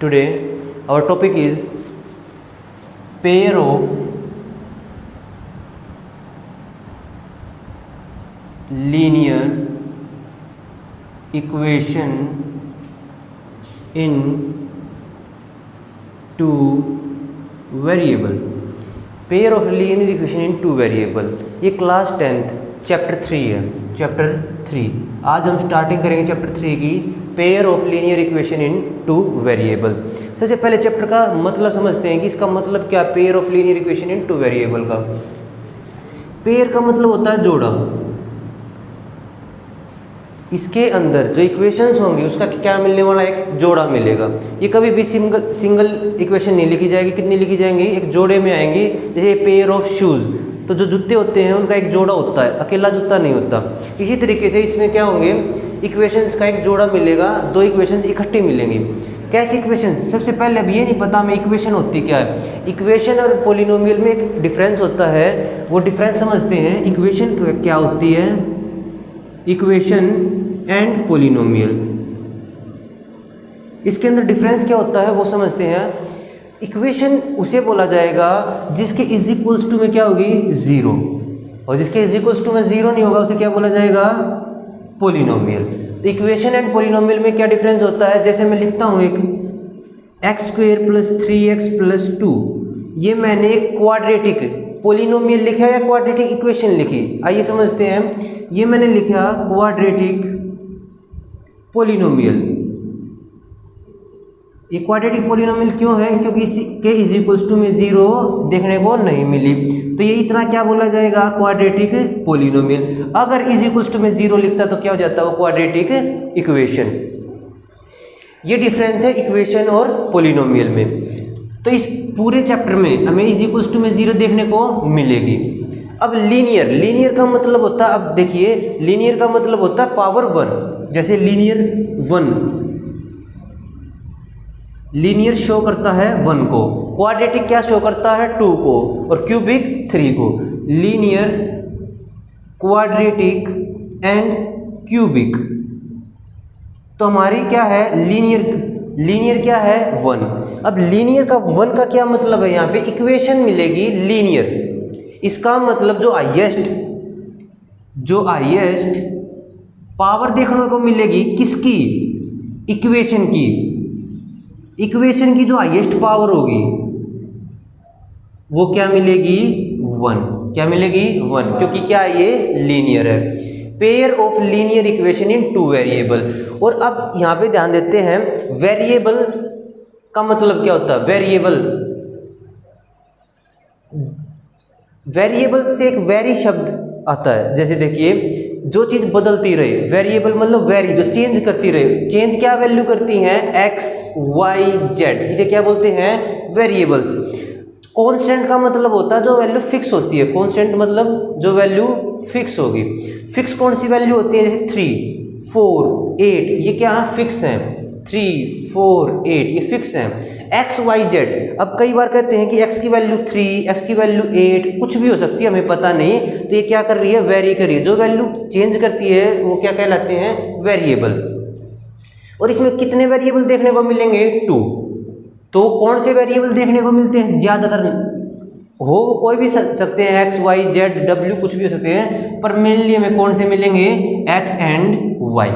Today our topic is pair of linear equation in two variable। Pair of linear equation in two variable, ये class 10th chapter 3 है। Chapter 3 आज हम starting करेंगे chapter 3 की, pair of linear equation in two variable. सबसे पहले chapter का मतलब समझते हैं कि इसका मतलब क्या, pair of linear equation in two variable का। पेयर का मतलब होता है जोड़ा। इसके अंदर जो इक्वेशंस होंगी उसका क्या मिलने वाला, एक जोड़ा मिलेगा। ये कभी भी सिंगल इक्वेशन नहीं लिखी जाएगी। कितनी लिखी जाएंगी, एक जोड़े में आएंगी। जैसे पेयर ऑफ शूज़, तो जो जूते होते हैं उनका एक जोड़ा होता है, अकेला जूता नहीं होता। इसी तरीके से इसमें क्या होंगे, इक्वेशंस का एक जोड़ा मिलेगा, दो इक्वेशंस इकट्ठी मिलेंगी। कैसी इक्वेशंस, सबसे पहले अब ये नहीं पता हमें इक्वेशन होती क्या है। इक्वेशन और पोलिनोमियल में एक डिफरेंस होता है, वो डिफरेंस समझते हैं। इक्वेशन क्या होती है, इक्वेशन एंड पोलिनोमियल, इसके अंदर डिफरेंस क्या होता है वो समझते हैं। इक्वेशन उसे बोला जाएगा जिसके इज इक्वल्स टू में क्या होगी, जीरो, और जिसके इज इक्वल्स टू में जीरो नहीं होगा उसे क्या बोला जाएगा, पोलिनोमियल। तो इक्वेशन एंड पोलिनोमियल में क्या डिफरेंस होता है, जैसे मैं लिखता हूँ एक x² + 3x + 2, ये मैंने एक क्वाड्रेटिक पोलिनोमियल लिखा या क्वाड्रेटिक इक्वेशन लिखी। आइए समझते हैं। ये मैंने लिखा क्वाड्रेटिक पोलिनोमियल। ये क्वाड्रेटिक पोलिनोमियल क्यों है, क्योंकि इसके इज इक्वल्स टू में जीरो देखने को नहीं मिली, तो ये इतना क्या बोला जाएगा, क्वाड्रेटिक पोलिनोमियल। अगर इज इक्वल्स टू में जीरो लिखता तो क्या हो जाता है, वो क्वाड्रेटिक इक्वेशन। ये डिफरेंस है इक्वेशन और पोलिनोमियल में। तो इस पूरे चैप्टर में हमें इज इक्वल्स टू में जीरो देखने को मिलेगी। अब लीनियर का मतलब होता है, अब देखिए लीनियर का मतलब होता है पावर 1। जैसे लीनियर 1, लीनियर शो करता है 1 को, क्वाड्रेटिक क्या शो करता है 2 को, और क्यूबिक 3 को। Linear, quadratic and cubic. तो हमारी क्या है, लीनियर क्या है 1। अब लीनियर का 1 का क्या मतलब है, यहाँ पे इक्वेशन मिलेगी लीनियर। इसका मतलब जो हाईएस्ट पावर देखने को मिलेगी किसकी, इक्वेशन की। इक्वेशन की जो हाईएस्ट पावर होगी वो क्या मिलेगी, 1। क्या मिलेगी, 1, क्योंकि क्या ये लीनियर है। Pair of linear equation in two variable. और अब यहाँ पे ध्यान देते हैं, वेरिएबल का मतलब क्या होता है। वेरिएबल से एक वेरी शब्द आता है। जैसे देखिए, जो चीज़ बदलती रहे, वेरिएबल मतलब वेरी, जो चेंज करती रहे। चेंज क्या वैल्यू करती हैं, x, y, z, इसे क्या बोलते हैं, वेरिएबल्स। कांस्टेंट का मतलब होता है जो वैल्यू फिक्स होती है। कांस्टेंट मतलब जो वैल्यू फिक्स होगी। फिक्स कौन सी वैल्यू होती है, जैसे 3, 4, 8, ये क्या है, फिक्स हैं। 3, 4, 8 ये फिक्स हैं। x, y, z, अब कई बार कहते हैं कि x की वैल्यू 3, x की वैल्यू 8, कुछ भी हो सकती है, हमें पता नहीं। तो ये क्या कर रही है, वेरी कर रही है। जो वैल्यू चेंज करती है वो क्या कहलाते हैं, वेरिएबल। और इसमें कितने वेरिएबल देखने को मिलेंगे, 2। तो कौन से वेरिएबल देखने को मिलते हैं, ज़्यादातर हो कोई भी सकते हैं, x, y, z, w, कुछ भी हो सकते हैं, पर मेनली हमें कौन से मिलेंगे, x एंड y।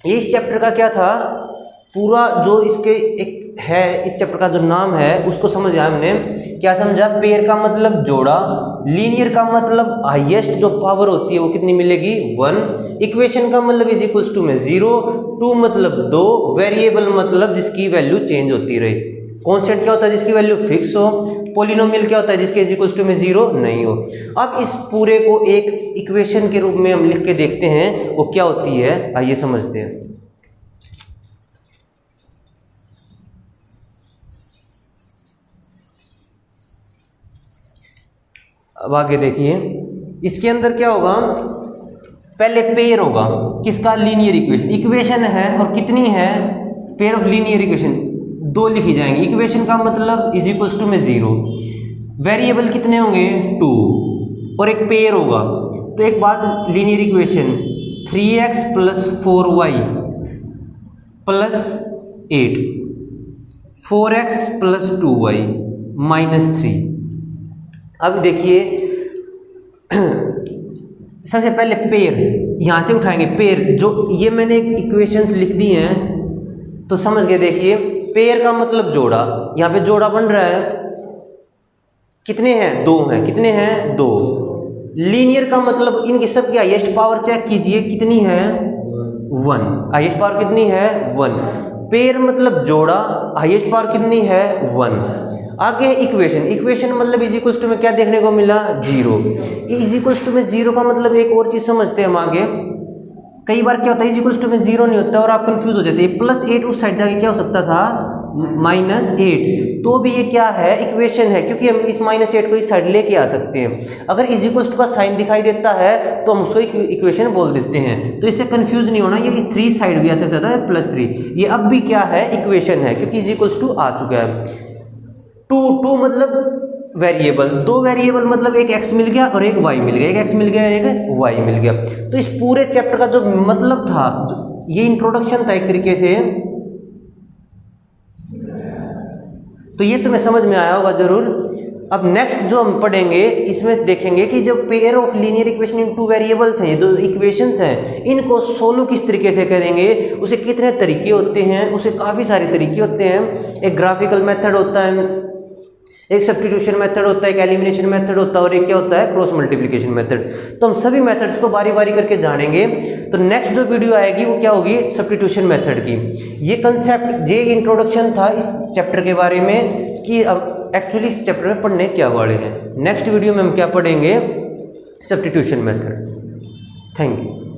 ये इस चैप्टर का क्या था, पूरा जो इसके एक है, इस चैप्टर का जो नाम है उसको समझा हमने। क्या समझा, पेयर का मतलब जोड़ा, लीनियर का मतलब हाईएस्ट जो पावर होती है वो कितनी मिलेगी, 1। इक्वेशन का मतलब इज इक्वल्स टू में 0, 2 मतलब 2, वेरिएबल मतलब जिसकी वैल्यू चेंज होती रहे। कांस्टेंट क्या होता है, जिसकी वैल्यू फिक्स हो। पोलिनोमियल क्या होता है, जिसके इज इक्वल्स टू में 0 नहीं हो। अब इस पूरे को एक इक्वेशन के रूप में हम लिख के देखते हैं वो क्या होती है, आइए समझते हैं। अब आगे देखिए, इसके अंदर क्या होगा, पहले पेयर होगा किसका, लीनियर इक्वेशन है, और कितनी है, पेयर ऑफ लीनियर इक्वेशन 2 लिखी जाएंगी। इक्वेशन का मतलब इज इक्वल्स टू में 0, वेरिएबल कितने होंगे, 2, और एक पेयर होगा। तो एक बात, linear equation 3x + 4y + 8, 4x plus 2y minus 3। अब देखिए सबसे पहले पेयर यहाँ से उठाएंगे। पेयर जो ये मैंने इक्वेशंस लिख दी हैं तो समझ गए। देखिए पेयर का मतलब जोड़ा, यहाँ पे जोड़ा बन रहा है, कितने हैं? 2 हैं। कितने हैं? 2। लीनियर का मतलब इनकी सबकी हाईएस्ट पावर चेक कीजिए, कितनी है? 1। हाईएस्ट पावर कितनी है? 1। पेयर मतलब जोड़ा, हाईएस्ट पावर कितनी है? 1। आगे इक्वेशन, इक्वेशन मतलब इज इक्वल्स टू में क्या देखने को मिला? 0। इज इक्वल्स टू में 0 का मतलब एक और चीज समझते हैं हम आगे। कई बार क्या होता है इज इक्वल्स टू में 0 नहीं होता और आप कंफ्यूज हो जाते हैं। +8 उस साइड जाके क्या हो सकता था? -8। तो भी ये क्या है? इक्वेशन है, क्योंकि हम इस -8 को इस साइड लेके आ सकते हैं। अगर इज इक्वल्स टू का साइन दिखाई देता है तो हम उसको इक्वेशन बोल देते हैं। तो इससे कंफ्यूज नहीं होना, ये 3 साइड भी आ सकता था +3। ये अब भी क्या है? इक्वेशन है, क्योंकि इज इक्वल्स टू आ चुका है। 2 मतलब वेरिएबल, 2 वेरिएबल मतलब एक x मिल गया और एक y मिल गया, एक x मिल गया एक y मिल गया। तो इस पूरे चैप्टर का जो मतलब था, ये इंट्रोडक्शन था एक तरीके से। तो ये तुम्हें समझ में आया होगा जरूर। अब नेक्स्ट जो हम पढ़ेंगे इसमें देखेंगे कि जो pair of linear equation in 2 variables हैं, ये 2 इक्वेशंस हैं, इनको सोल्व किस तरीके से करेंगे, उसे कितने तरीके होते हैं। उसे काफ़ी सारे तरीके होते हैं। एक ग्राफिकल मेथड होता है, एक सब्स्टिट्यूशन मेथड होता है, एक एलिमिनेशन मेथड होता है और एक क्या होता है? Cross multiplication method. तो हम सभी मेथड्स को बारी बारी करके जानेंगे। तो नेक्स्ट जो वीडियो आएगी वो क्या होगी? सब्स्टिट्यूशन मेथड की। ये कंसेप्ट, ये इंट्रोडक्शन था इस चैप्टर के बारे में कि अब एक्चुअली इस चैप्टर में पढ़ने क्या वाले हैं। नेक्स्ट वीडियो में हम क्या पढ़ेंगे? Substitution method. Thank you.